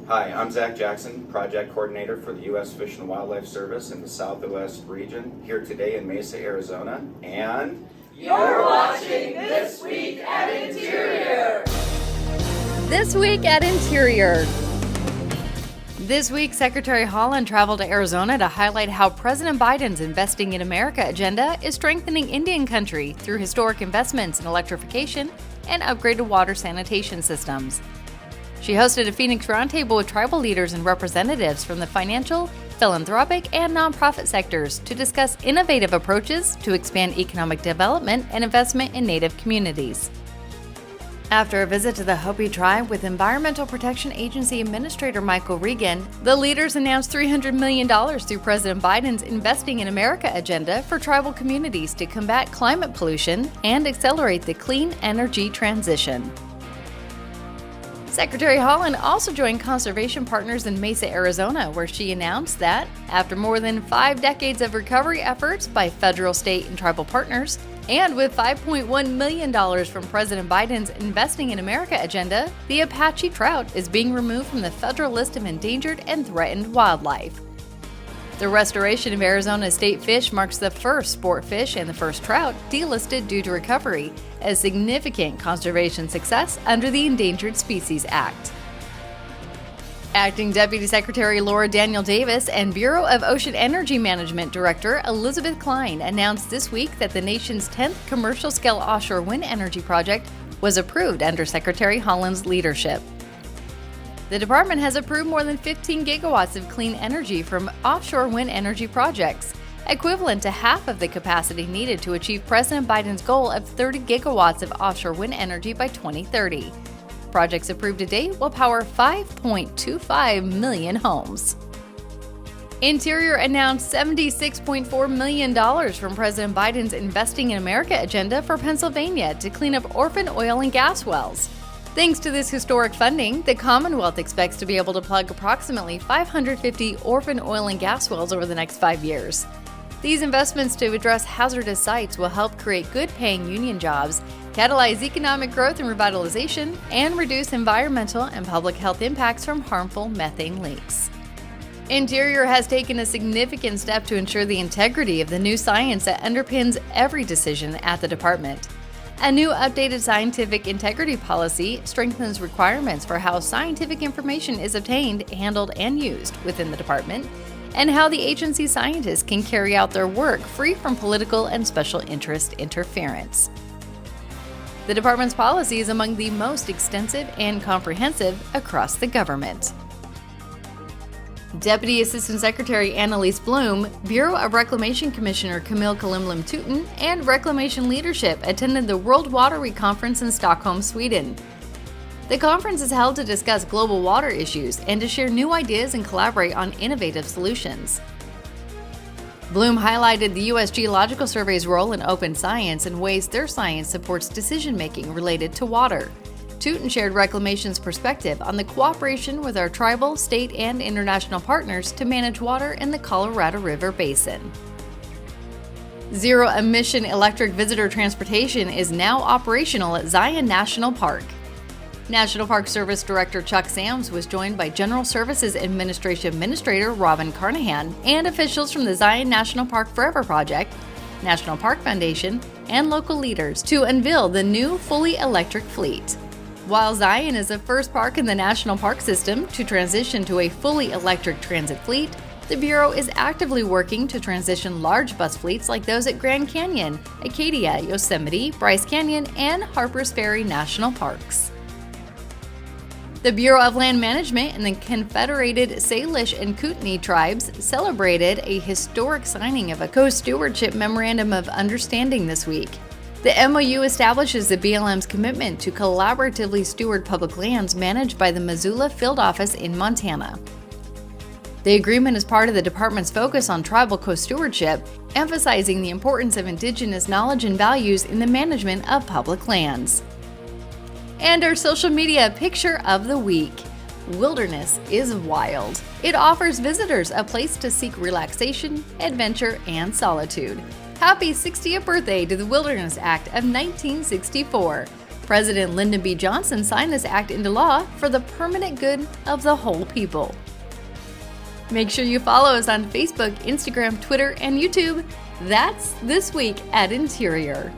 Hi, I'm Zach Jackson, Project Coordinator for the U.S. Fish and Wildlife Service in the Southwest region, here today in Mesa, Arizona, and... You're watching This Week at Interior! This Week at Interior. This week, Secretary Haaland traveled to Arizona to highlight how President Biden's Investing in America agenda is strengthening Indian country through historic investments in electrification and upgraded water sanitation systems. She hosted a Phoenix roundtable with tribal leaders and representatives from the financial, philanthropic, and nonprofit sectors to discuss innovative approaches to expand economic development and investment in Native communities. After a visit to the Hopi tribe with Environmental Protection Agency Administrator Michael Regan, the leaders announced $300 million through President Biden's Investing in America agenda for tribal communities to combat climate pollution and accelerate the clean energy transition. Secretary Haaland also joined conservation partners in Mesa, Arizona, where she announced that, after more than 5 decades of recovery efforts by federal, state, and tribal partners, and with $5.1 million from President Biden's Investing in America agenda, the Apache trout is being removed from the federal list of endangered and threatened wildlife. The restoration of Arizona's state fish marks the first sport fish and the first trout delisted due to recovery, a significant conservation success under the Endangered Species Act. Acting Deputy Secretary Laura Daniel Davis and Bureau of Ocean Energy Management Director Elizabeth Klein announced this week that the nation's 10th commercial-scale offshore wind energy project was approved under Secretary Haaland's leadership. The department has approved more than 15 gigawatts of clean energy from offshore wind energy projects, equivalent to half of the capacity needed to achieve President Biden's goal of 30 gigawatts of offshore wind energy by 2030. Projects approved to date will power 5.25 million homes. Interior announced $76.4 million from President Biden's Investing in America agenda for Pennsylvania to clean up orphan oil and gas wells. Thanks to this historic funding, the Commonwealth expects to be able to plug approximately 550 orphan oil and gas wells over the next 5 years. These investments to address hazardous sites will help create good-paying union jobs, catalyze economic growth and revitalization, and reduce environmental and public health impacts from harmful methane leaks. Interior has taken a significant step to ensure the integrity of the new science that underpins every decision at the department. A new updated scientific integrity policy strengthens requirements for how scientific information is obtained, handled, and used within the department, and how the agency scientists can carry out their work free from political and special interest interference. The department's policy is among the most extensive and comprehensive across the government. Deputy Assistant Secretary Annalise Bloom, Bureau of Reclamation Commissioner Camille Kalimlim Tutin, and Reclamation leadership attended the World Water Week Conference in Stockholm, Sweden. The conference is held to discuss global water issues and to share new ideas and collaborate on innovative solutions. Bloom highlighted the U.S. Geological Survey's role in open science and ways their science supports decision-making related to water. Tutin shared Reclamation's perspective on the cooperation with our tribal, state, and international partners to manage water in the Colorado River Basin. Zero-emission electric visitor transportation is now operational at Zion National Park. National Park Service Director Chuck Sams was joined by General Services Administration Administrator Robin Carnahan and officials from the Zion National Park Forever Project, National Park Foundation, and local leaders to unveil the new fully electric fleet. While Zion is the first park in the national park system to transition to a fully electric transit fleet, the Bureau is actively working to transition large bus fleets like those at Grand Canyon, Acadia, Yosemite, Bryce Canyon, and Harpers Ferry National Parks. The Bureau of Land Management and the Confederated Salish and Kootenai tribes celebrated a historic signing of a co-stewardship memorandum of understanding this week. The MOU establishes the BLM's commitment to collaboratively steward public lands managed by the Missoula Field Office in Montana. The agreement is part of the department's focus on tribal co-stewardship, emphasizing the importance of Indigenous knowledge and values in the management of public lands. And our social media picture of the week. Wilderness is wild. It offers visitors a place to seek relaxation, adventure, and solitude. Happy 60th birthday to the Wilderness Act of 1964. President Lyndon B. Johnson signed this act into law for the permanent good of the whole people. Make sure you follow us on Facebook, Instagram, Twitter, and YouTube. That's This Week at Interior.